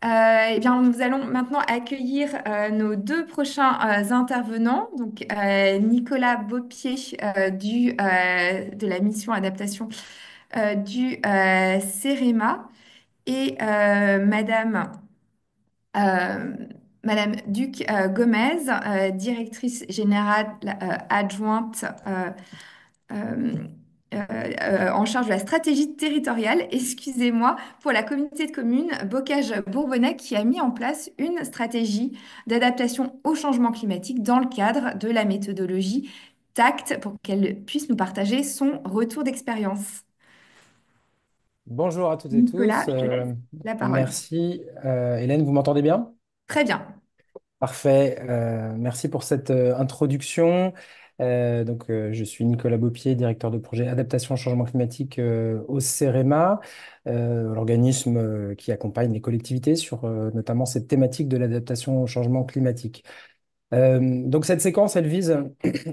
Eh bien, nous allons maintenant accueillir nos deux prochains intervenants, donc Nicolas Beaupier de la mission adaptation du CEREMA et euh, Madame Duc Gomez, directrice générale adjointe euh, en charge de la stratégie territoriale, excusez-moi, pour la communauté de communes Bocage-Bourbonnais qui a mis en place une stratégie d'adaptation au changement climatique dans le cadre de la méthodologie TACT pour qu'elle puisse nous partager son retour d'expérience. Bonjour à toutes et Nicolas, tous. je te laisse la parole. Merci. Hélène, vous m'entendez bien? Très bien. Parfait. Merci pour cette introduction. Je suis Nicolas Beaupier, directeur de projet Adaptation au changement climatique au CEREMA, l'organisme qui accompagne les collectivités sur notamment cette thématique de l'adaptation au changement climatique. Donc cette séquence, elle vise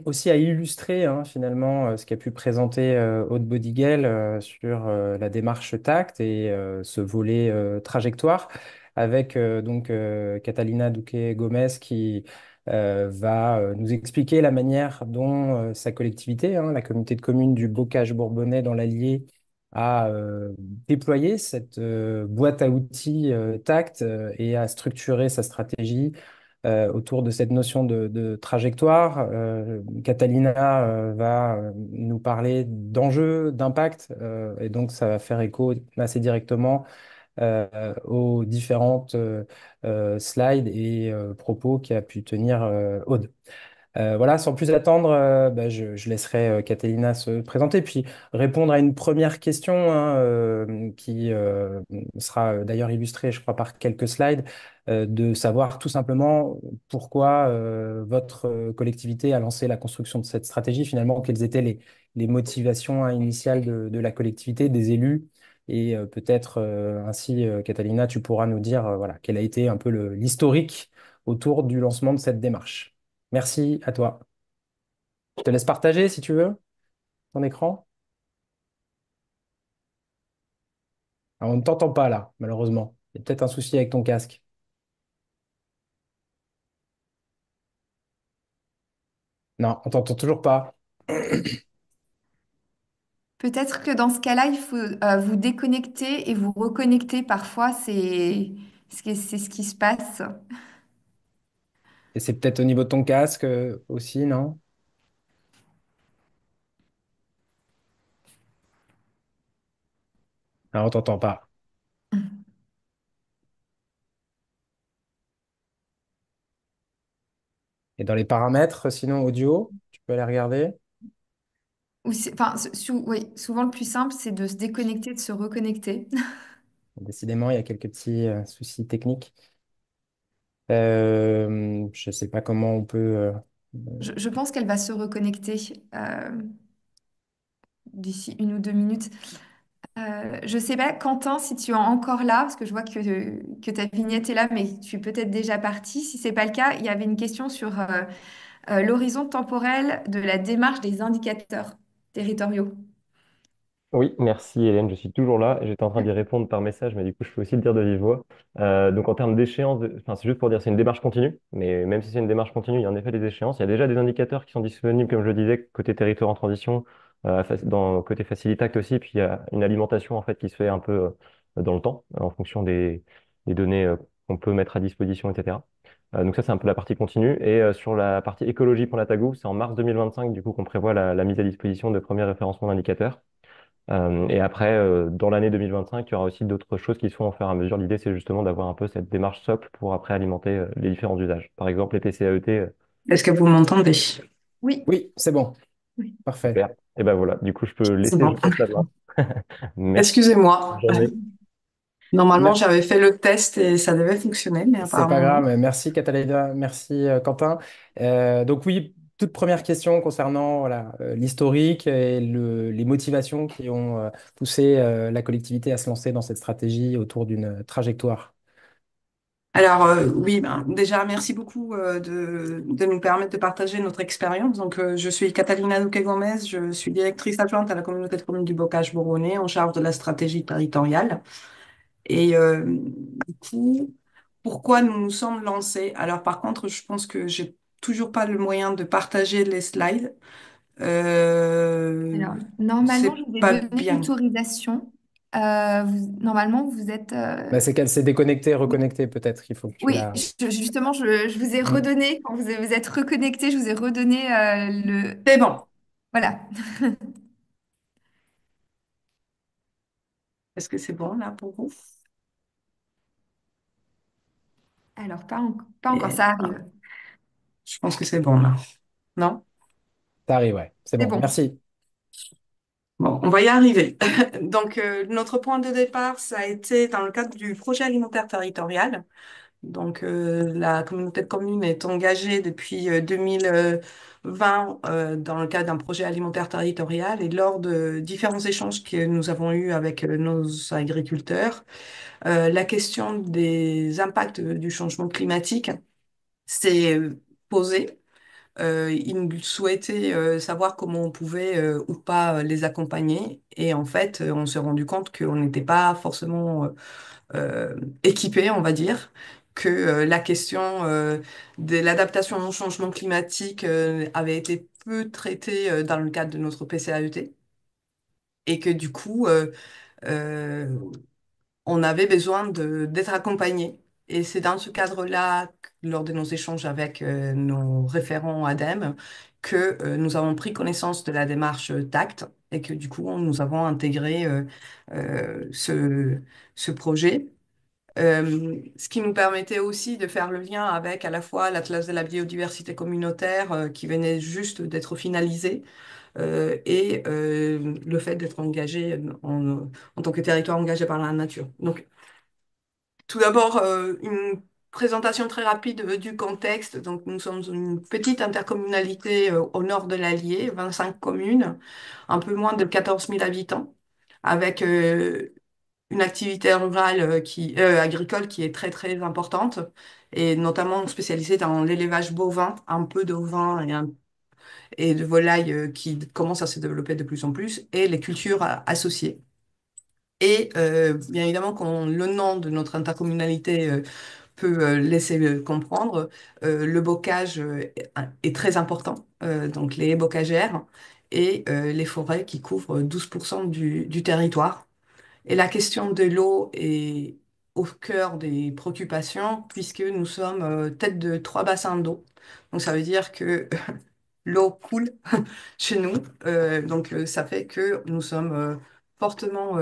aussi à illustrer finalement ce qu'a pu présenter Aude Bodigel sur la démarche TACT et ce volet trajectoire avec Catalina Duque Gomez qui va nous expliquer la manière dont sa collectivité, la communauté de communes du Bocage Bourbonnais dans l'Allier, a déployé cette boîte à outils TACT et a structuré sa stratégie autour de cette notion de trajectoire. Catalina va nous parler d'enjeux, d'impact, et donc ça va faire écho assez directement aux différentes slides et propos qu'a pu tenir Aude. Voilà, sans plus attendre, je laisserai Catalina se présenter, puis répondre à une première question qui sera d'ailleurs illustrée, je crois, par quelques slides, de savoir tout simplement pourquoi votre collectivité a lancé la construction de cette stratégie, finalement, quelles étaient les motivations initiales de la collectivité, des élus, et peut-être ainsi, Catalina, tu pourras nous dire voilà, quel a été un peu l'historique autour du lancement de cette démarche. Merci à toi. Je te laisse partager si tu veux ton écran. Alors, on ne t'entend pas là, malheureusement. Il y a peut-être un souci avec ton casque. Non, on t'entend toujours pas. Peut-être que dans ce cas-là, il faut vous déconnecter et vous reconnecter. Parfois, c'est ce qui se passe. Et c'est peut-être au niveau de ton casque aussi, non? Alors, on t'entend pas. Et dans les paramètres, sinon audio, tu peux aller regarder. Enfin, oui, souvent le plus simple, c'est de se déconnecter, de se reconnecter. Décidément, il y a quelques petits soucis techniques. Je ne sais pas comment on peut. Je pense qu'elle va se reconnecter d'ici 1 ou 2 minutes. Je sais pas, Quentin, si tu es encore là, parce que je vois que ta vignette est là, mais tu es peut-être déjà parti. Si c'est pas le cas, il y avait une question sur l'horizon temporel de la démarche des indicateurs territoriaux. Oui, merci Hélène, je suis toujours là et j'étais en train d'y répondre par message, mais du coup je peux aussi le dire de vive voix. Donc en termes d'échéance, enfin c'est juste pour dire c'est une démarche continue, mais même si c'est une démarche continue, il y a en effet des échéances. Il y a déjà des indicateurs qui sont disponibles, comme je le disais, côté territoire en transition, dans côté Facilitact aussi, puis il y a une alimentation en fait qui se fait un peu dans le temps, en fonction des données qu'on peut mettre à disposition, etc. Donc ça c'est un peu la partie continue. Et sur la partie écologie pour la Tagou, c'est en mars 2025 du coup qu'on prévoit la mise à disposition de premiers référencements d'indicateurs. Et après, dans l'année 2025, il y aura aussi d'autres choses qui se font au fur et à mesure. L'idée, c'est justement d'avoir un peu cette démarche socle pour après alimenter les différents usages. Par exemple, les TCAET, Est-ce que vous m'entendez? Oui, Oui, c'est bon. oui. Parfait. super. Et ben voilà, du coup, je peux C'est laisser, je bon. vous laisse la main. Merci, bonne Excusez-moi. journée. Normalement, j'avais fait le test et ça devait fonctionner, mais C'est pas apparemment non. grave. Merci Catalina, merci Quentin. Donc oui, toute première question concernant voilà, l'historique et les motivations qui ont poussé la collectivité à se lancer dans cette stratégie autour d'une trajectoire. Alors oui, déjà merci beaucoup de nous permettre de partager notre expérience. Donc je suis Catalina Duque Gomez, je suis directrice adjointe à la communauté de communes du Bocage Bourbonnais en charge de la stratégie territoriale. Et du coup, pourquoi nous nous sommes lancés? Alors par contre, je pense que j'ai toujours pas le moyen de partager les slides. Euh, Alors, normalement, je c'est vous ai pas donné bien. l'autorisation. Normalement, vous êtes... Bah, c'est qu'elle s'est déconnectée, reconnectée peut-être. Il faut que tu Oui, la... justement, je vous ai Mm. redonné, quand vous êtes reconnecté, je vous ai redonné le... C'est bon. Voilà. Est-ce que c'est bon là pour vous? Alors, pas encore, Et, ça ah, arrive. je pense que c'est bon là. Non? Ça arrive, ouais. C'est C'est bon. bon. Merci. Bon, on va y arriver. Donc, notre point de départ, ça a été dans le cadre du projet alimentaire territorial. Donc, la communauté de communes est engagée depuis 2020 dans le cadre d'un projet alimentaire territorial et lors de différents échanges que nous avons eus avec nos agriculteurs, la question des impacts du changement climatique s'est posée. Ils souhaitaient savoir comment on pouvait ou pas les accompagner. Et en fait, on s'est rendu compte qu'on n'était pas forcément équipés, on va dire, que la question de l'adaptation au changement climatique avait été peu traitée dans le cadre de notre PCAET. Et que du coup, euh, on avait besoin d'être accompagné. Et c'est dans ce cadre-là, lors de nos échanges avec nos référents ADEME, que nous avons pris connaissance de la démarche TACT et que du coup, nous avons intégré ce projet. Ce qui nous permettait aussi de faire le lien avec à la fois l'Atlas de la biodiversité communautaire qui venait juste d'être finalisé et le fait d'être engagé en tant que territoire engagé par la nature. Donc, tout d'abord, une présentation très rapide du contexte. Donc, nous sommes une petite intercommunalité au nord de l'Allier, 25 communes, un peu moins de 14 000 habitants, avec une activité rurale agricole qui est très, très importante, et notamment spécialisée dans l'élevage bovin, un peu d'ovins et de volailles qui commencent à se développer de plus en plus, et les cultures associées. Et bien évidemment, quand le nom de notre intercommunalité peut laisser comprendre, le bocage est très important, donc les haies bocagères et les forêts qui couvrent 12% du territoire. Et la question de l'eau est au cœur des préoccupations puisque nous sommes tête de trois bassins d'eau. Donc ça veut dire que l'eau coule chez nous. Donc ça fait que nous sommes fortement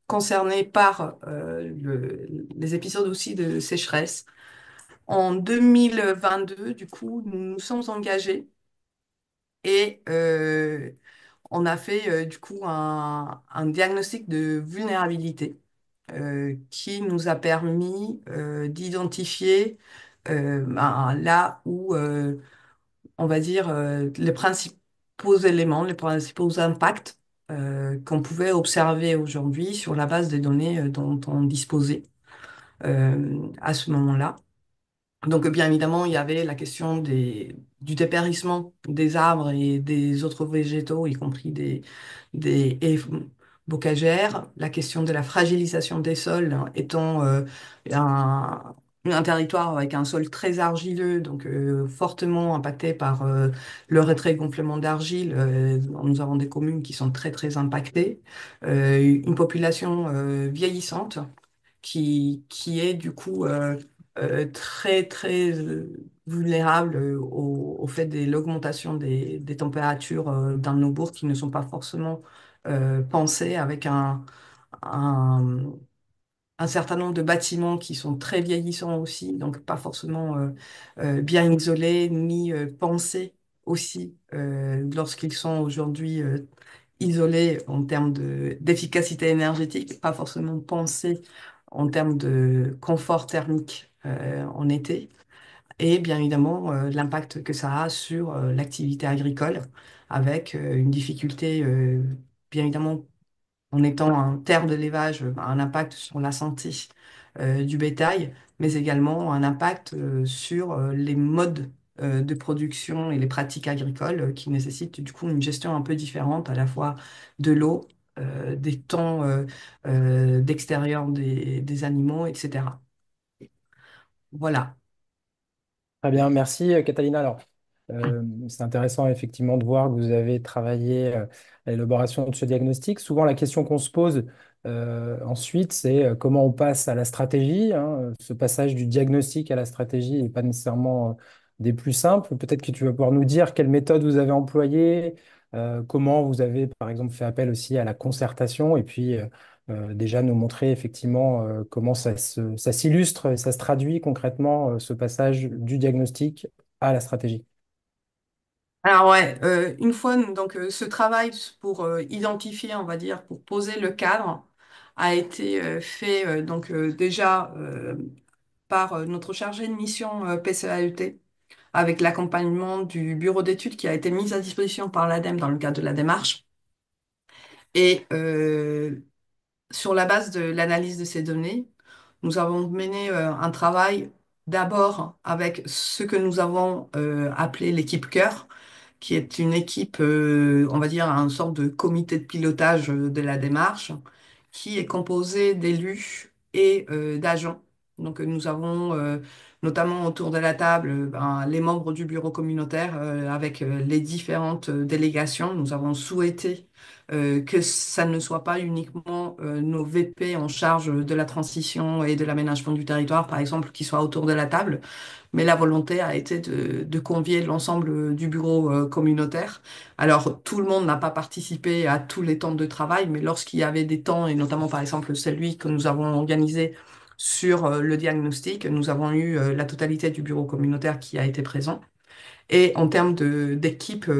concernés par les épisodes aussi de sécheresse. En 2022, du coup, nous nous sommes engagés et on a fait du coup un diagnostic de vulnérabilité qui nous a permis d'identifier là où on va dire, les principaux éléments, les principaux impacts qu'on pouvait observer aujourd'hui sur la base des données dont on disposait à ce moment-là. Donc, bien évidemment, il y avait la question du dépérissement des arbres et des autres végétaux, y compris des haies bocagères, la question de la fragilisation des sols, hein, étant un, un territoire avec un sol très argileux, donc fortement impacté par le retrait-gonflement d'argile. Nous avons des communes qui sont très, très impactées. Une population vieillissante qui est du coup très, très vulnérable au fait de l'augmentation des températures dans nos bourgs qui ne sont pas forcément pensées avec un, un certain nombre de bâtiments qui sont très vieillissants aussi, donc pas forcément bien isolés ni pensés aussi lorsqu'ils sont aujourd'hui isolés en termes d'efficacité énergétique, pas forcément pensés en termes de confort thermique en été, et bien évidemment l'impact que ça a sur l'activité agricole, avec une difficulté bien évidemment en étant un terre d'élevage, un impact sur la santé du bétail, mais également un impact sur les modes de production et les pratiques agricoles qui nécessitent du coup une gestion un peu différente à la fois de l'eau, des temps d'extérieur des animaux, etc. Voilà. Très bien, merci Catalina. Alors, c'est intéressant effectivement de voir que vous avez travaillé à l'élaboration de ce diagnostic. Souvent, la question qu'on se pose ensuite, c'est comment on passe à la stratégie, hein. Ce passage du diagnostic à la stratégie n'est pas nécessairement des plus simples. Peut-être que tu vas pouvoir nous dire quelle méthode vous avez employée, comment vous avez par exemple fait appel aussi à la concertation, et puis déjà nous montrer effectivement comment ça s'illustre et ça se traduit concrètement, ce passage du diagnostic à la stratégie. Alors ouais, une fois donc ce travail pour identifier, on va dire, pour poser le cadre, a été fait déjà par notre chargé de mission PCAET avec l'accompagnement du bureau d'études qui a été mis à disposition par l'ADEME dans le cadre de la démarche. Et sur la base de l'analyse de ces données, nous avons mené un travail d'abord avec ce que nous avons appelé l'équipe cœur, qui est une équipe, on va dire, un sorte de comité de pilotage de la démarche, qui est composé d'élus et d'agents. Donc nous avons notamment autour de la table les membres du bureau communautaire avec les différentes délégations. Nous avons souhaité que ça ne soit pas uniquement nos VP en charge de la transition et de l'aménagement du territoire, par exemple, qui soient autour de la table, mais la volonté a été de convier l'ensemble du bureau communautaire. Alors, tout le monde n'a pas participé à tous les temps de travail, mais lorsqu'il y avait des temps, et notamment par exemple celui que nous avons organisé sur le diagnostic, nous avons eu la totalité du bureau communautaire qui a été présent. Et en termes d'équipe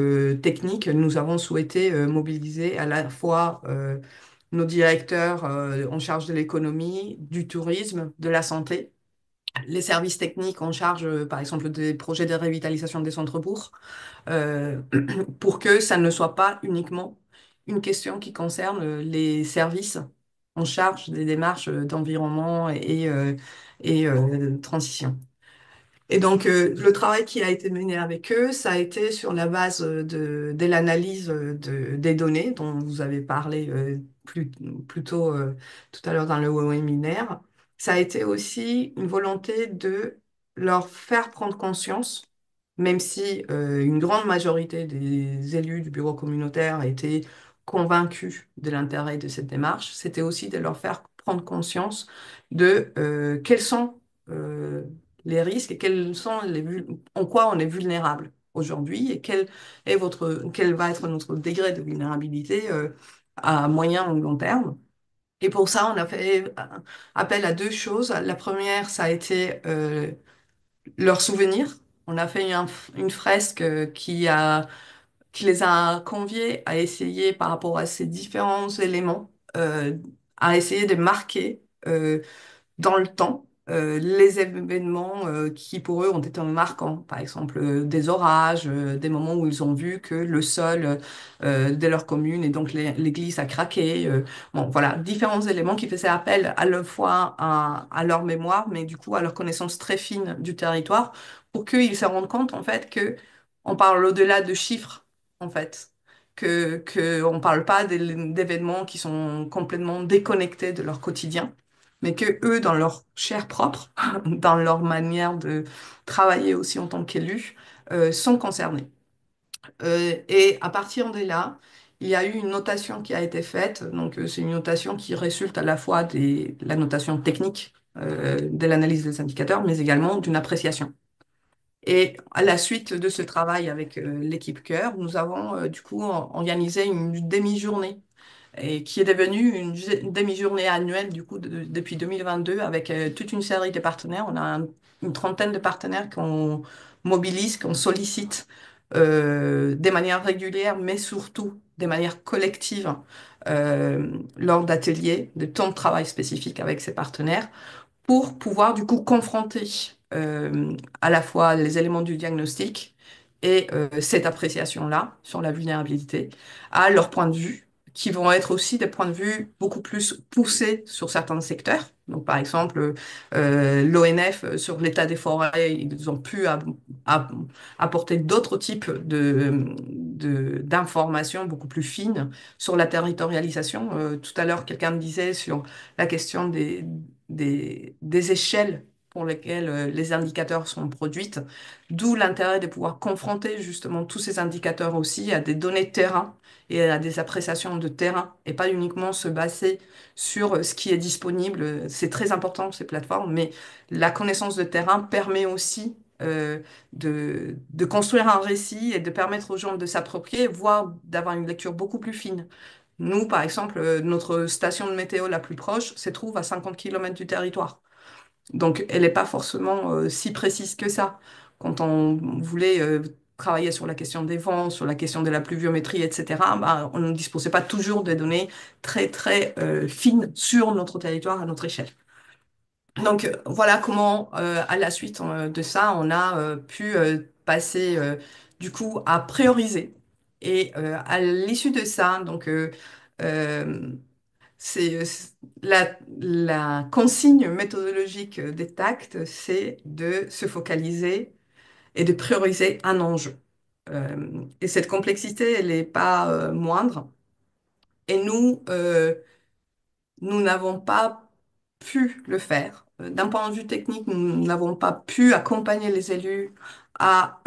technique, nous avons souhaité mobiliser à la fois nos directeurs en charge de l'économie, du tourisme, de la santé, les services techniques en charge, par exemple, des projets de revitalisation des centres-bourgs, euh, pour que ça ne soit pas uniquement une question qui concerne les services en charge des démarches d'environnement et transition. Et donc, le travail qui a été mené avec eux, ça a été sur la base de l'analyse des données dont vous avez parlé plus tôt tout à l'heure dans le webinaire. Ça a été aussi une volonté de leur faire prendre conscience, même si une grande majorité des élus du bureau communautaire étaient convaincus de l'intérêt de cette démarche, c'était aussi de leur faire prendre conscience de quels sont euh, les risques et en quoi on est vulnérable aujourd'hui et quel va être notre degré de vulnérabilité à moyen ou long terme. Et pour ça, on a fait appel à deux choses. La première, ça a été leurs souvenirs. On a fait une fresque qui les a conviés à essayer, par rapport à ces différents éléments, à essayer de marquer dans le temps les événements qui pour eux ont été marquants. Par exemple, des orages, des moments où ils ont vu que le sol de leur commune et donc l'église a craqué. Bon, voilà, différents éléments qui faisaient appel à la fois à leur mémoire, mais du coup à leur connaissance très fine du territoire, pour qu'ils se rendent compte en fait que on parle au-delà de chiffres, en fait. Que on parle pas d'événements qui sont complètement déconnectés de leur quotidien, mais que eux, dans leur chair propre, dans leur manière de travailler aussi en tant qu'élus, sont concernés. Et à partir de là, il y a eu une notation qui a été faite. Donc, c'est une notation qui résulte à la fois de la notation technique de l'analyse des indicateurs, mais également d'une appréciation. Et à la suite de ce travail avec l'équipe Cœur, nous avons du coup organisé une demi-journée et qui est devenue une demi-journée annuelle du coup depuis 2022 avec toute une série de partenaires. On a une trentaine de partenaires qu'on mobilise, qu'on sollicite de manière régulière, mais surtout de manière collective lors d'ateliers, de temps de travail spécifiques avec ces partenaires pour pouvoir du coup confronter à la fois les éléments du diagnostic et cette appréciation-là sur la vulnérabilité à leurs points de vue, qui vont être aussi des points de vue beaucoup plus poussés sur certains secteurs, Donc, par exemple, l'ONF sur l'état des forêts, ils ont pu a- apporter d'autres types d'informations beaucoup plus fines sur la territorialisation. Tout à l'heure, quelqu'un me disait sur la question des échelles pour lesquelles les indicateurs sont produits, d'où l'intérêt de pouvoir confronter justement tous ces indicateurs aussi à des données terrain et à des appréciations de terrain, et pas uniquement se baser sur ce qui est disponible. C'est très important, ces plateformes, mais la connaissance de terrain permet aussi de construire un récit et de permettre aux gens de s'approprier, voire d'avoir une lecture beaucoup plus fine. Nous, par exemple, notre station de météo la plus proche se trouve à 50 km du territoire. Donc, elle n'est pas forcément si précise que ça. Quand on voulait travailler sur la question des vents, sur la question de la pluviométrie, etc., bah, on ne disposait pas toujours de données très, très fines sur notre territoire à notre échelle. Donc, voilà comment, à la suite de ça, on a pu passer du coup à prioriser. Et à l'issue de ça, donc, euh, la consigne méthodologique des TACT, c'est de se focaliser et de prioriser un enjeu. Et cette complexité, elle n'est pas moindre. Et nous n'avons pas pu le faire. D'un point de vue technique, nous n'avons pas pu accompagner les élus à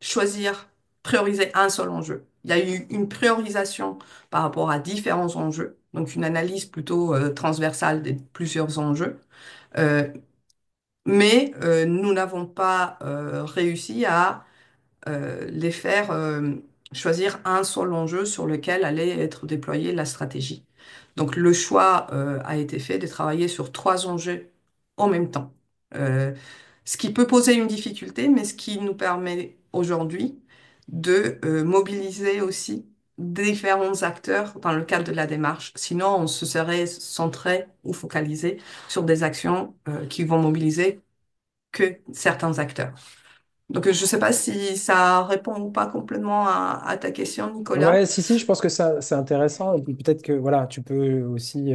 choisir, prioriser un seul enjeu. Il y a eu une priorisation par rapport à différents enjeux, donc une analyse plutôt transversale de plusieurs enjeux. Euh, mais nous n'avons pas réussi à les faire choisir un seul enjeu sur lequel allait être déployée la stratégie. Donc le choix a été fait de travailler sur trois enjeux en même temps. Euh, Ce qui peut poser une difficulté, mais ce qui nous permet aujourd'hui de mobiliser aussi différents acteurs dans le cadre de la démarche. Sinon, on se serait centré ou focalisé sur des actions qui vont mobiliser que certains acteurs. Donc, je ne sais pas si ça répond ou pas complètement à ta question, Nicolas. Ouais, si, je pense que ça, c'est intéressant. Et puis peut-être que voilà, tu peux aussi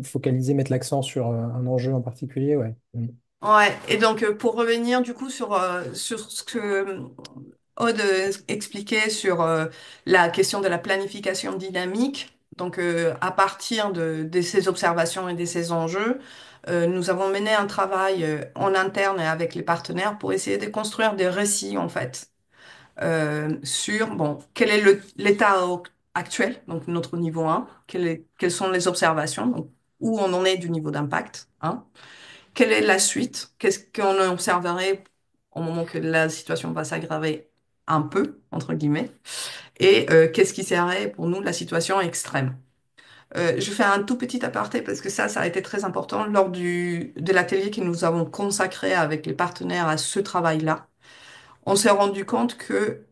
focaliser, mettre l'accent sur un enjeu en particulier. Ouais. Mm. Ouais, et donc pour revenir du coup sur ce que Aude expliquait sur la question de la planification dynamique, donc à partir de ces observations et de ces enjeux, nous avons mené un travail en interne et avec les partenaires pour essayer de construire des récits en fait sur bon, quel est l'état actuel, donc notre niveau 1, quelles sont les observations, donc où on en est du niveau d'impact, hein, quelle est la suite, qu'est-ce qu'on observerait au moment que la situation va s'aggraver un peu, entre guillemets, et qu'est-ce qui serait pour nous la situation extrême. Je fais un tout petit aparté parce que ça a été très important lors de l'atelier que nous avons consacré avec les partenaires à ce travail-là. On s'est rendu compte que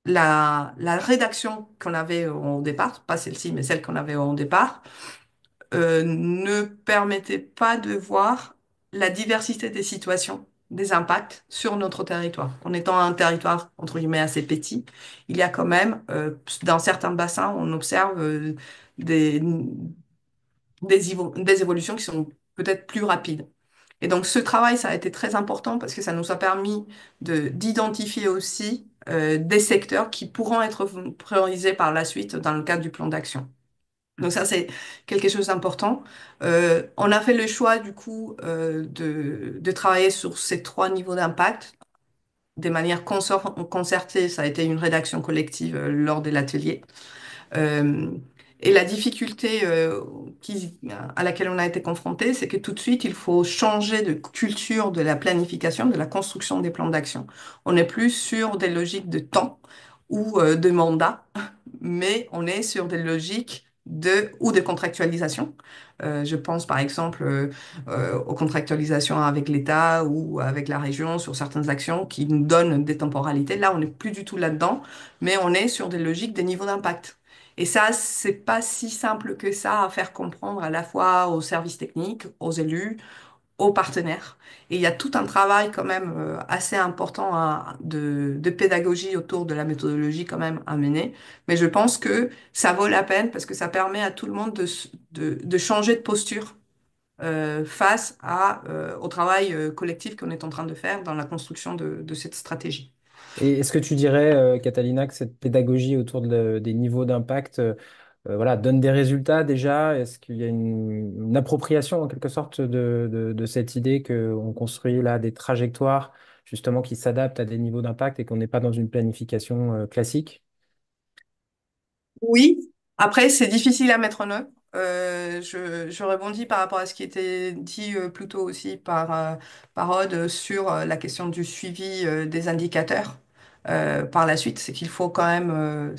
la rédaction qu'on avait au départ, pas celle-ci, mais celle qu'on avait au départ, ne permettait pas de voir la diversité des situations, des impacts sur notre territoire. En étant un territoire, entre guillemets, assez petit, il y a quand même, dans certains bassins, on observe des, des évolutions qui sont peut-être plus rapides. Et donc ce travail, ça a été très important parce que ça nous a permis d'identifier aussi des secteurs qui pourront être priorisés par la suite dans le cadre du plan d'action. Donc ça, c'est quelque chose d'important. On a fait le choix, du coup, de travailler sur ces trois niveaux d'impact de manière concertée. Ça a été une rédaction collective lors de l'atelier. Euh, et la difficulté à laquelle on a été confronté, c'est que tout de suite, il faut changer de culture de la planification, de la construction des plans d'action. On n'est plus sur des logiques de temps ou de mandat, mais on est sur des logiques ou de contractualisation. Je pense par exemple aux contractualisations avec l'État ou avec la région sur certaines actions qui nous donnent des temporalités. Là, on n'est plus du tout là-dedans, mais on est sur des logiques des niveaux d'impact. Et ça, c'est pas si simple que ça à faire comprendre à la fois aux services techniques, aux élus, aux partenaires. Et il y a tout un travail quand même assez important de pédagogie autour de la méthodologie quand même à mener. Mais je pense que ça vaut la peine parce que ça permet à tout le monde de changer de posture face au travail collectif qu'on est en train de faire dans la construction de cette stratégie. Et est-ce que tu dirais, Catalina, que cette pédagogie autour des niveaux d'impact voilà, donne des résultats déjà? Est-ce qu'il y a une appropriation en quelque sorte de cette idée qu'on construit là des trajectoires justement qui s'adaptent à des niveaux d'impact et qu'on n'est pas dans une planification classique? Oui, après, c'est difficile à mettre en œuvre. Je rebondis par rapport à ce qui était dit plus tôt aussi par Aude sur la question du suivi des indicateurs. Par la suite, c'est qu'il faut quand même,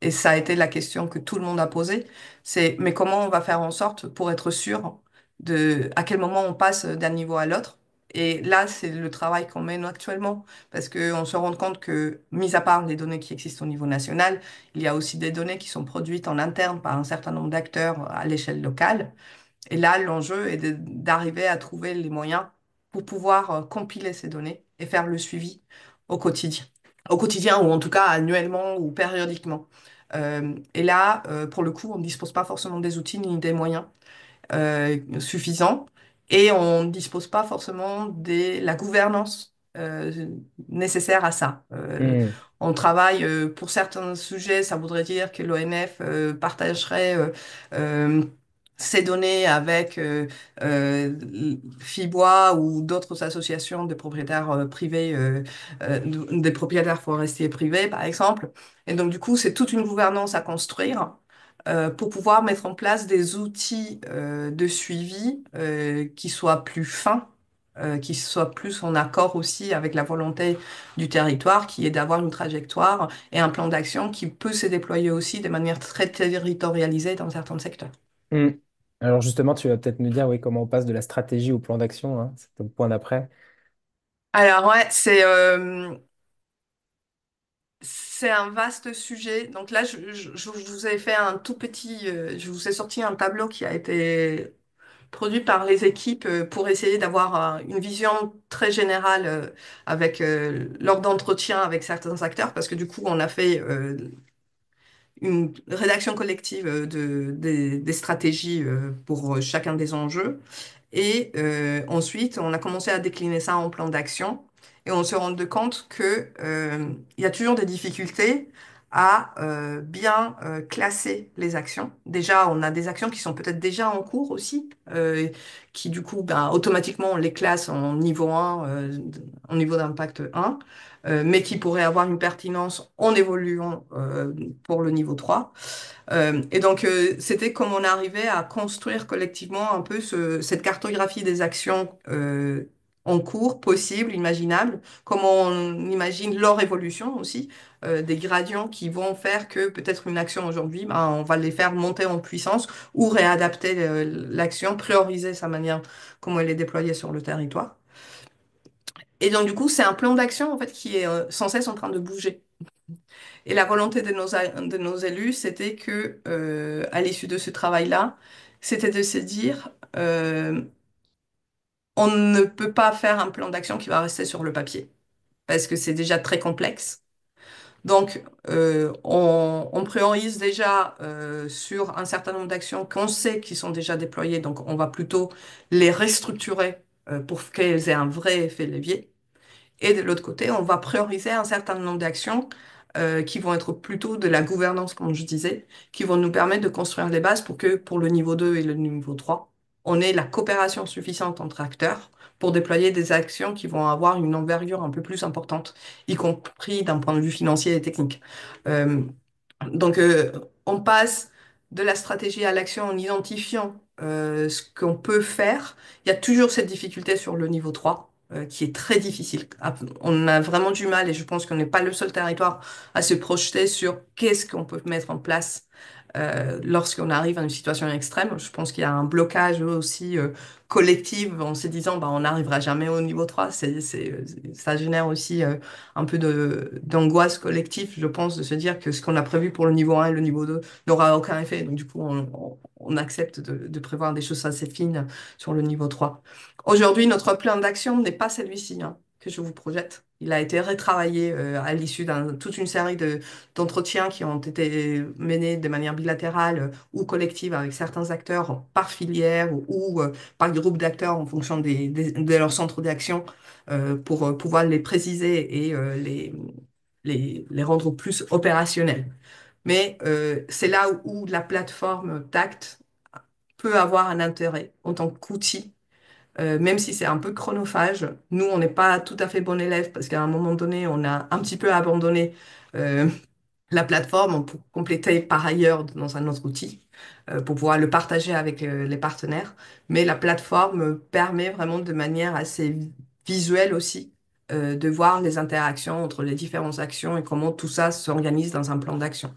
et ça a été la question que tout le monde a posée, c'est mais comment on va faire en sorte pour être sûr de à quel moment on passe d'un niveau à l'autre? Et là, c'est le travail qu'on mène actuellement, parce qu'on se rend compte que, mis à part les données qui existent au niveau national, il y a aussi des données qui sont produites en interne par un certain nombre d'acteurs à l'échelle locale. Et là, l'enjeu est d'arriver à trouver les moyens pour pouvoir compiler ces données et faire le suivi au quotidien. Au quotidien, ou en tout cas annuellement ou périodiquement. Et là, pour le coup, on ne dispose pas forcément des outils ni des moyens suffisant et on ne dispose pas forcément de la gouvernance nécessaire à ça. Hmm. On travaille pour certains sujets, ça voudrait dire que l'ONF partagerait euh, ces données avec FIBOA ou d'autres associations de propriétaires privés, des propriétaires forestiers privés, par exemple. Et donc, du coup, c'est toute une gouvernance à construire pour pouvoir mettre en place des outils de suivi qui soient plus fins, qui soient plus en accord aussi avec la volonté du territoire, qui est d'avoir une trajectoire et un plan d'action qui peut se déployer aussi de manière très territorialisée dans certains secteurs. Hmm. Alors justement, tu vas peut-être nous dire oui, comment on passe de la stratégie au plan d'action, hein, c'est le point d'après. Alors ouais, c'est un vaste sujet. Donc là, je vous ai fait un tout petit, je vous ai sorti un tableau qui a été produit par les équipes pour essayer d'avoir une vision très générale lors d'entretiens avec certains acteurs, parce que du coup, on a fait une rédaction collective des stratégies pour chacun des enjeux. Et ensuite, on a commencé à décliner ça en plan d'action et on se rend compte que, il y a toujours des difficultés à bien classer les actions. Déjà, on a des actions qui sont peut-être déjà en cours aussi, qui du coup, ben, automatiquement, on les classe en niveau 1, en niveau d'impact 1, mais qui pourraient avoir une pertinence en évoluant pour le niveau 3. Et donc, c'était comme on arrivait à construire collectivement un peu cette cartographie des actions en cours, possibles, imaginables, comment on imagine leur évolution aussi, des gradients qui vont faire que peut-être une action aujourd'hui, ben, on va les faire monter en puissance ou réadapter l'action, prioriser sa manière, comment elle est déployée sur le territoire. Et donc, du coup, c'est un plan d'action en fait qui est sans cesse en train de bouger. Et la volonté de nos élus, c'était que, à l'issue de ce travail-là, c'était de se dire, on ne peut pas faire un plan d'action qui va rester sur le papier, parce que c'est déjà très complexe. Donc, on priorise déjà sur un certain nombre d'actions qu'on sait qui sont déjà déployées, donc on va plutôt les restructurer pour qu'elles aient un vrai effet levier. Et de l'autre côté, on va prioriser un certain nombre d'actions qui vont être plutôt de la gouvernance, comme je disais, qui vont nous permettre de construire les bases pour que pour le niveau 2 et le niveau 3, on ait la coopération suffisante entre acteurs pour déployer des actions qui vont avoir une envergure un peu plus importante, y compris d'un point de vue financier et technique. Euh, donc, on passe de la stratégie à l'action en identifiant ce qu'on peut faire. Il y a toujours cette difficulté sur le niveau 3 qui est très difficile. On a vraiment du mal, et je pense qu'on n'est pas le seul territoire à se projeter sur qu'est-ce qu'on peut mettre en place lorsqu'on arrive à une situation extrême. Je pense qu'il y a un blocage aussi collectif en se disant bah, on n'arrivera jamais au niveau 3. Ça génère aussi un peu d'angoisse collective, je pense, de se dire que ce qu'on a prévu pour le niveau 1 et le niveau 2 n'aura aucun effet. Donc du coup, on accepte de prévoir des choses assez fines sur le niveau 3. Aujourd'hui, notre plan d'action n'est pas celui-ci, hein, que je vous projette. Il a été retravaillé à l'issue d'une toute une série d'entretiens qui ont été menés de manière bilatérale ou collective avec certains acteurs par filière ou par groupe d'acteurs en fonction de leur centre d'action pour pouvoir les préciser et les rendre plus opérationnels. Mais c'est là où la plateforme TACT peut avoir un intérêt en tant qu'outil, même si c'est un peu chronophage. Nous, on n'est pas tout à fait bon élève parce qu'à un moment donné, on a un petit peu abandonné euh, la plateforme pour compléter par ailleurs dans un autre outil, pour pouvoir le partager avec les partenaires. Mais la plateforme permet vraiment de manière assez visuelle aussi de voir les interactions entre les différentes actions et comment tout ça s'organise dans un plan d'action.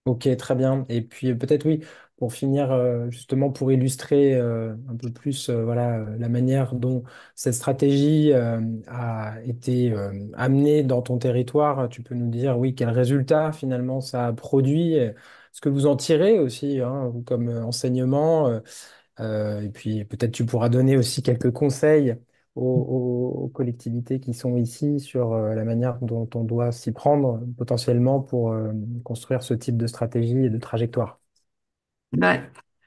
Ok, très bien. Et puis peut-être oui, pour finir, justement pour illustrer un peu plus voilà, la manière dont cette stratégie a été amenée dans ton territoire, tu peux nous dire oui, quels résultats finalement ça a produit, ce que vous en tirez aussi hein, vous, comme enseignement. Et puis peut-être tu pourras donner aussi quelques conseils aux collectivités qui sont ici sur la manière dont on doit s'y prendre potentiellement pour construire ce type de stratégie et de trajectoire. Ouais.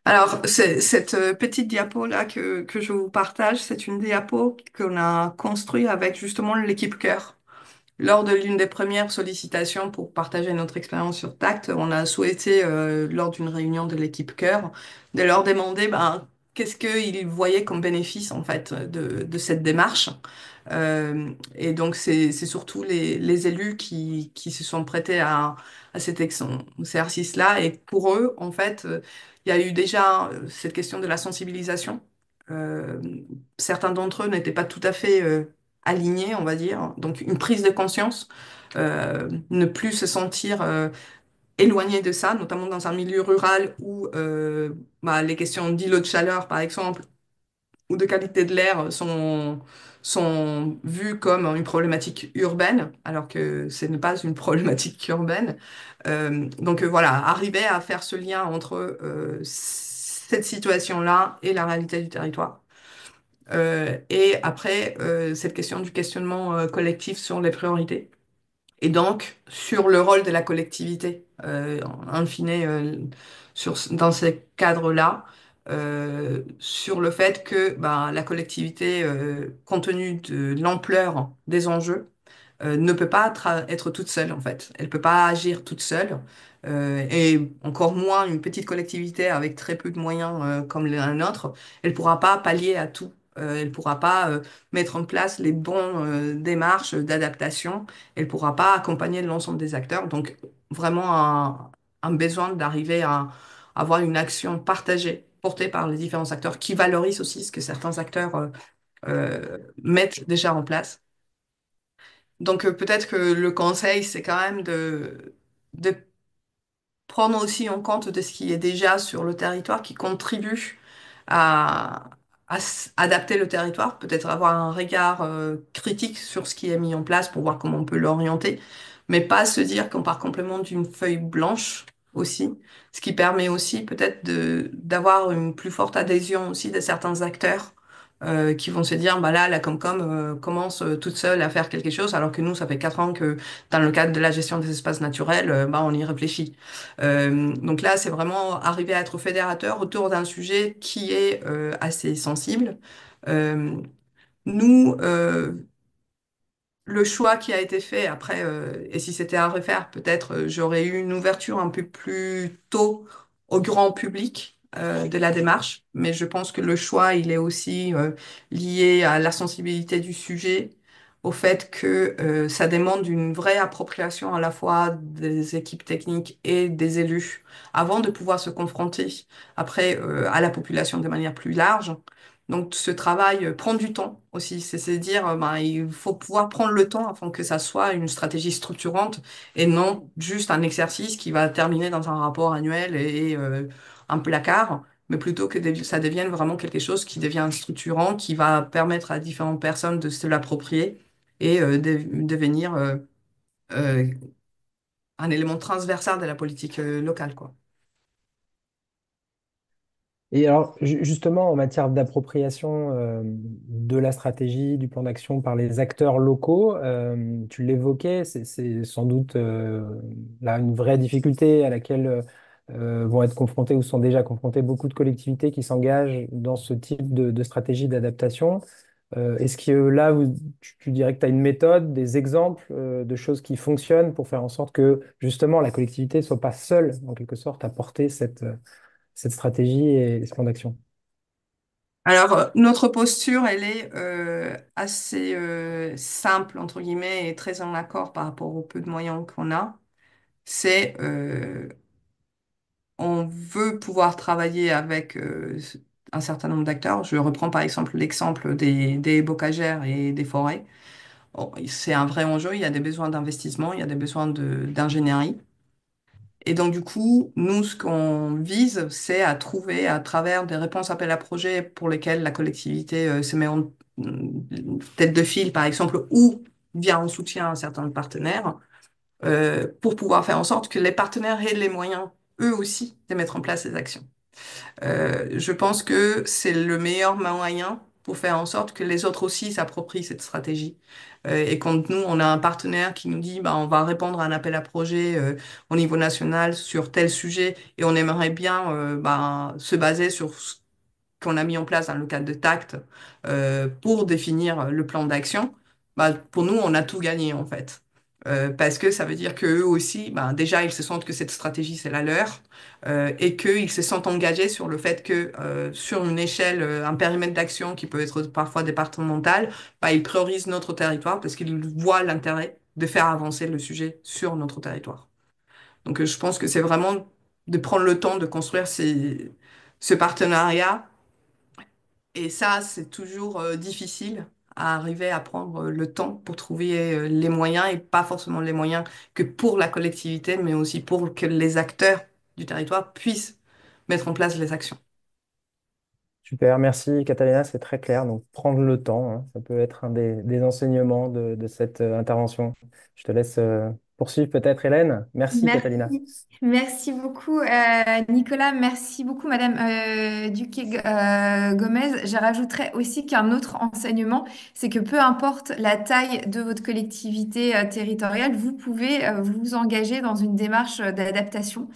Alors, cette petite diapo-là que je vous partage, c'est une diapo qu'on a construite avec justement l'équipe Cœur. Lors de l'une des premières sollicitations pour partager notre expérience sur Tact, on a souhaité, lors d'une réunion de l'équipe Cœur, de leur demander ben, qu'est-ce qu'ils voyaient comme bénéfice en fait de cette démarche. Et donc c'est surtout les élus qui se sont prêtés à cet exercice-là. Et pour eux, en fait, il y a eu déjà cette question de la sensibilisation. Euh, Certains d'entre eux n'étaient pas tout à fait alignés, on va dire. Donc une prise de conscience, ne plus se sentir éloigné de ça, notamment dans un milieu rural où bah, les questions d'îlots de chaleur, par exemple, ou de qualité de l'air sont vues comme une problématique urbaine, alors que ce n'est pas une problématique urbaine. Voilà, arriver à faire ce lien entre cette situation-là et la réalité du territoire. Et après, cette question du questionnement collectif sur les priorités. Et donc, sur le rôle de la collectivité, in fine, dans ces cadres-là, sur le fait que ben, la collectivité, compte tenu de l'ampleur des enjeux, ne peut pas être toute seule, en fait. Elle peut pas agir toute seule, et encore moins une petite collectivité avec très peu de moyens comme la nôtre, elle pourra pas pallier à tout. Elle pourra pas mettre en place les bons démarches d'adaptation. Elle pourra pas accompagner l'ensemble des acteurs. Donc, vraiment un besoin d'arriver à avoir une action partagée, portée par les différents acteurs, qui valorise aussi ce que certains acteurs mettent déjà en place. Donc peut-être que le conseil, c'est quand même de prendre aussi en compte de ce qui est déjà sur le territoire, qui contribue à, adapter le territoire, peut-être avoir un regard critique sur ce qui est mis en place pour voir comment on peut l'orienter, mais pas se dire qu'on part complètement d'une feuille blanche aussi, ce qui permet aussi peut-être d'avoir une plus forte adhésion aussi de certains acteurs. Qui vont se dire, bah là, la Comcom commence toute seule à faire quelque chose, alors que nous, ça fait 4 ans que dans le cadre de la gestion des espaces naturels, bah, on y réfléchit. Donc là, c'est vraiment arriver à être fédérateur autour d'un sujet qui est assez sensible. Euh, nous, le choix qui a été fait après, et si c'était à refaire, peut-être j'aurais eu une ouverture un peu plus tôt au grand public de la démarche, mais je pense que le choix, il est aussi lié à la sensibilité du sujet, au fait que ça demande une vraie appropriation à la fois des équipes techniques et des élus, avant de pouvoir se confronter après à la population de manière plus large. Donc, ce travail prend du temps aussi. C'est dire, ben, il faut pouvoir prendre le temps afin que ça soit une stratégie structurante et non juste un exercice qui va terminer dans un rapport annuel et un placard, mais plutôt que ça devienne vraiment quelque chose qui devient structurant, qui va permettre à différentes personnes de se l'approprier et devenir euh, un élément transversal de la politique locale, quoi. Et alors, justement, en matière d'appropriation de la stratégie, du plan d'action par les acteurs locaux, tu l'évoquais, c'est sans doute là une vraie difficulté à laquelle vont être confrontées ou sont déjà confrontées beaucoup de collectivités qui s'engagent dans ce type de stratégie d'adaptation. Est-ce que là, tu dirais que tu as une méthode, des exemples de choses qui fonctionnent pour faire en sorte que justement la collectivité ne soit pas seule, en quelque sorte, à porter cette stratégie et ce plan d'action? Alors, notre posture, elle est assez simple, entre guillemets, et très en accord par rapport au peu de moyens qu'on a. C'est, on veut pouvoir travailler avec un certain nombre d'acteurs. Je reprends par exemple l'exemple des bocagères et des forêts. Bon, c'est un vrai enjeu, il y a des besoins d'investissement, il y a des besoins d'ingénierie. Et donc, du coup, nous, ce qu'on vise, c'est à trouver, à travers des réponses appel à projet pour lesquelles la collectivité se met en tête de file, par exemple, ou vient en soutien à un certain partenaire, pour pouvoir faire en sorte que les partenaires aient les moyens, eux aussi, de mettre en place ces actions. Je pense que c'est le meilleur moyen pour faire en sorte que les autres aussi s'approprient cette stratégie. Et quand nous, on a un partenaire qui nous dit, bah, on va répondre à un appel à projet au niveau national sur tel sujet et on aimerait bien bah, se baser sur ce qu'on a mis en place dans le cadre de TACT pour définir le plan d'action, bah, pour nous, on a tout gagné en fait. Parce que ça veut dire qu'eux aussi, bah, déjà, ils se sentent que cette stratégie, c'est la leur, et qu'ils se sentent engagés sur le fait que sur une échelle, un périmètre d'action qui peut être parfois départemental, bah, ils priorisent notre territoire parce qu'ils voient l'intérêt de faire avancer le sujet sur notre territoire. Donc, je pense que c'est vraiment de prendre le temps de construire ce partenariat et ça, c'est toujours difficile à arriver à prendre le temps pour trouver les moyens et pas forcément les moyens que pour la collectivité, mais aussi pour que les acteurs du territoire puissent mettre en place les actions. Super, merci Catalina, c'est très clair. Donc, prendre le temps, hein, ça peut être un des enseignements de cette intervention. Je te laisse poursuivre peut-être, Hélène. Merci Catalina. Merci. Merci beaucoup, Nicolas. Merci beaucoup, Madame Duque-Gomez. Je rajouterais aussi qu'un autre enseignement, c'est que peu importe la taille de votre collectivité territoriale, vous pouvez vous engager dans une démarche d'adaptation.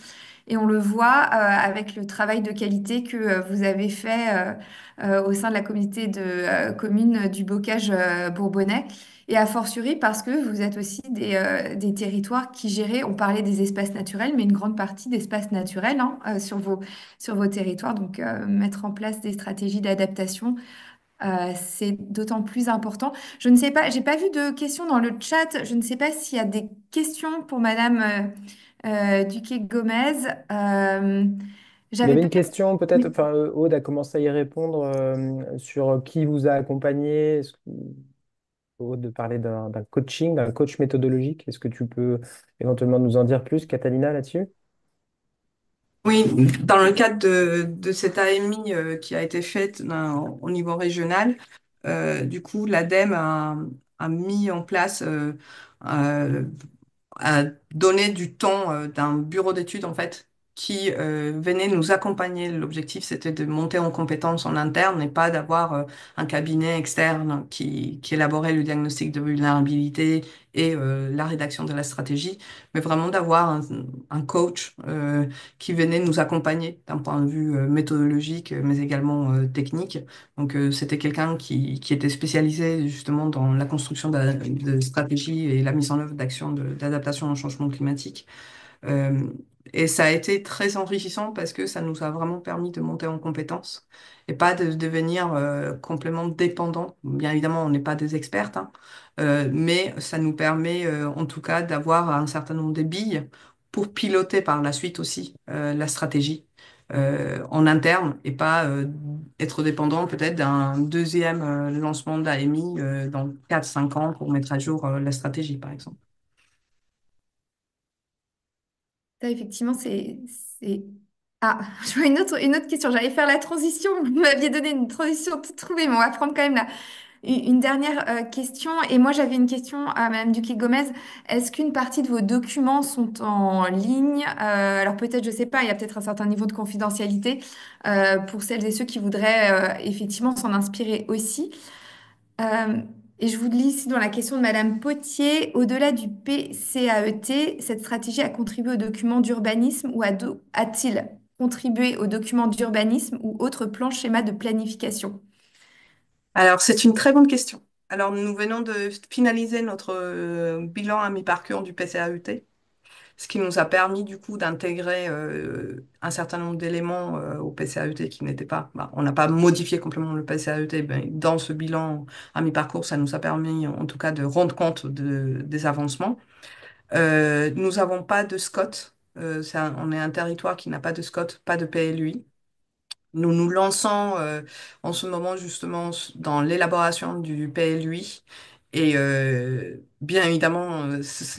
Et on le voit avec le travail de qualité que vous avez fait au sein de la communauté de communes du Bocage bourbonnais. Et a fortiori parce que vous êtes aussi des territoires qui géraient, on parlait des espaces naturels, mais une grande partie d'espaces naturels hein, sur vos territoires. Donc, mettre en place des stratégies d'adaptation, c'est d'autant plus important. Je ne sais pas, j'ai pas vu de questions dans le chat. Je ne sais pas s'il y a des questions pour Madame Duquet-Gomez. Il y J'avais avait une peut-être... question peut-être, Oui. enfin, Aude a commencé à y répondre sur qui vous a accompagné. Aude de parler d'un coaching, d'un coach méthodologique. Est-ce que tu peux éventuellement nous en dire plus, Catalina, là-dessus? Oui, dans le cadre de cette AMI qui a été faite au niveau régional, du coup, l'ADEME a mis en place euh, à donner du temps d'un bureau d'études en fait qui venait nous accompagner. L'objectif, c'était de monter en compétences en interne et pas d'avoir un cabinet externe qui élaborait le diagnostic de vulnérabilité et la rédaction de la stratégie, mais vraiment d'avoir un coach qui venait nous accompagner d'un point de vue méthodologique, mais également technique. Donc, c'était quelqu'un qui était spécialisé justement dans la construction de stratégies et la mise en œuvre d'actions d'adaptation au changement climatique. Euh, et ça a été très enrichissant parce que ça nous a vraiment permis de monter en compétences et pas de devenir complètement dépendant. Bien évidemment, on n'est pas des expertes, hein, mais ça nous permet en tout cas d'avoir un certain nombre de billes pour piloter par la suite aussi la stratégie. en interne et pas être dépendant peut-être d'un deuxième lancement d'AMI dans 4 5 ans pour mettre à jour la stratégie, par exemple. Ça, effectivement, c'est... Ah, je vois une autre question. J'allais faire la transition. Vous m'aviez donné une transition toute trouvée, mais on va prendre quand même une dernière question. Et moi, j'avais une question à Madame Duque-Gomez. Est-ce qu'une partie de vos documents sont en ligne? Alors peut-être, je sais pas, il y a peut-être un certain niveau de confidentialité pour celles et ceux qui voudraient effectivement s'en inspirer aussi. Euh, et je vous lis ici dans la question de Madame Potier, au-delà du PCAET, cette stratégie a contribué au document d'urbanisme ou a-t-il contribué au document d'urbanisme ou autre plan schéma de planification? Alors, c'est une très bonne question. Alors, nous venons de finaliser notre bilan à mi-parcours du PCAET, ce qui nous a permis du coup d'intégrer un certain nombre d'éléments au PCAET qui n'étaient pas. Bah, on n'a pas modifié complètement le PCAET, mais dans ce bilan à mi-parcours, ça nous a permis en tout cas de rendre compte des avancements. Nous n'avons pas de SCOT. On est un territoire qui n'a pas de SCOT, pas de PLUI. Nous nous lançons en ce moment justement dans l'élaboration du PLUI et bien évidemment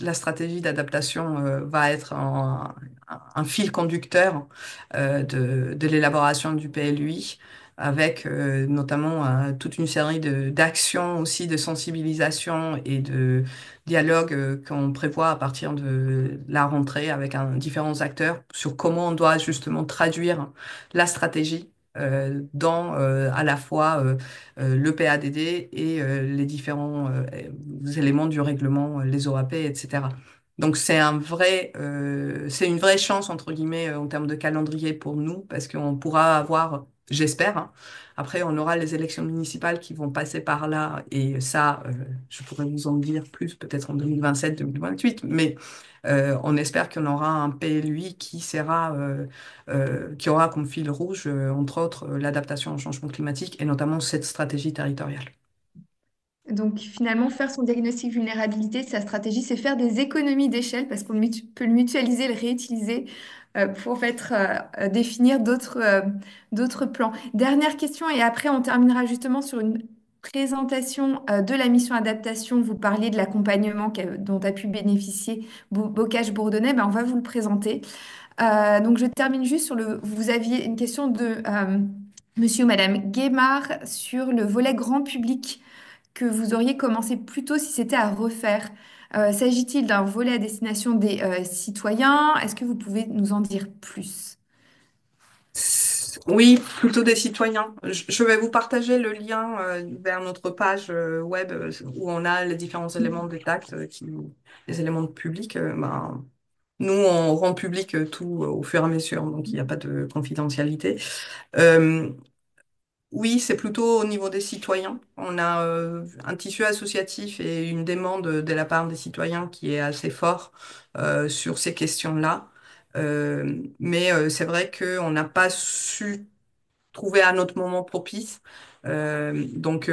la stratégie d'adaptation va être un fil conducteur de l'élaboration du PLUI avec notamment toute une série d'actions aussi de sensibilisation et de dialogue qu'on prévoit à partir de la rentrée avec différents acteurs sur comment on doit justement traduire la stratégie dans à la fois le PADD et les différents éléments du règlement, les OAP, etc. Donc c'est une vraie chance entre guillemets en termes de calendrier pour nous parce qu'on pourra avoir, j'espère, hein, après on aura les élections municipales qui vont passer par là et ça, je pourrais vous en dire plus peut-être en 2027-2028, mais on espère qu'on aura un PLUI qui aura comme fil rouge, entre autres, l'adaptation au changement climatique et notamment cette stratégie territoriale. Donc finalement, faire son diagnostic vulnérabilité, sa stratégie, c'est faire des économies d'échelle parce qu'on peut le mutualiser, le réutiliser pour définir d'autres plans. Dernière question et après on terminera justement sur une présentation de la mission adaptation. Vous parliez de l'accompagnement dont a pu bénéficier Bocage Bourdonnais. Ben, on va vous le présenter. Donc je termine juste sur le... Vous aviez une question de Monsieur ou Madame Guémard sur le volet grand public que vous auriez commencé plus tôt si c'était à refaire. S'agit-il d'un volet à destination des citoyens? Est-ce que vous pouvez nous en dire plus? Oui, plutôt des citoyens. Je vais vous partager le lien vers notre page web où on a les différents éléments des taxes, les éléments de public. Ben, nous, on rend public tout au fur et à mesure, donc il n'y a pas de confidentialité. Euh, Oui, c'est plutôt au niveau des citoyens. On a un tissu associatif et une demande de la part des citoyens qui est assez fort sur ces questions-là. Mais c'est vrai qu'on n'a pas su trouver un autre moment propice. Donc,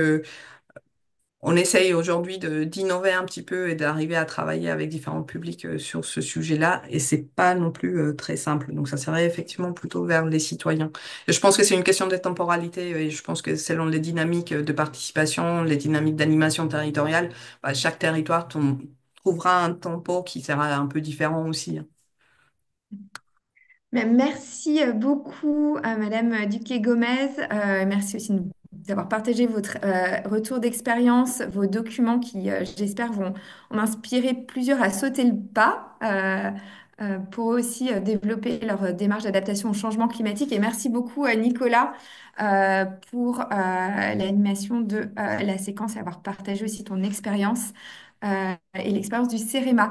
on essaye aujourd'hui d'innover un petit peu et d'arriver à travailler avec différents publics sur ce sujet-là, et c'est pas non plus très simple. Donc ça serait effectivement plutôt vers les citoyens. Et je pense que c'est une question de temporalité, et je pense que selon les dynamiques de participation, les dynamiques d'animation territoriale, bah, chaque territoire trouvera un tempo qui sera un peu différent aussi, hein. Ben, merci beaucoup à Madame Duquet-Gomez. Merci aussi d'avoir partagé votre retour d'expérience, vos documents qui, j'espère, vont en inspirer plusieurs à sauter le pas pour eux aussi développer leur démarche d'adaptation au changement climatique. Et merci beaucoup à Nicolas pour l'animation de la séquence et avoir partagé aussi ton expérience et l'expérience du CEREMA.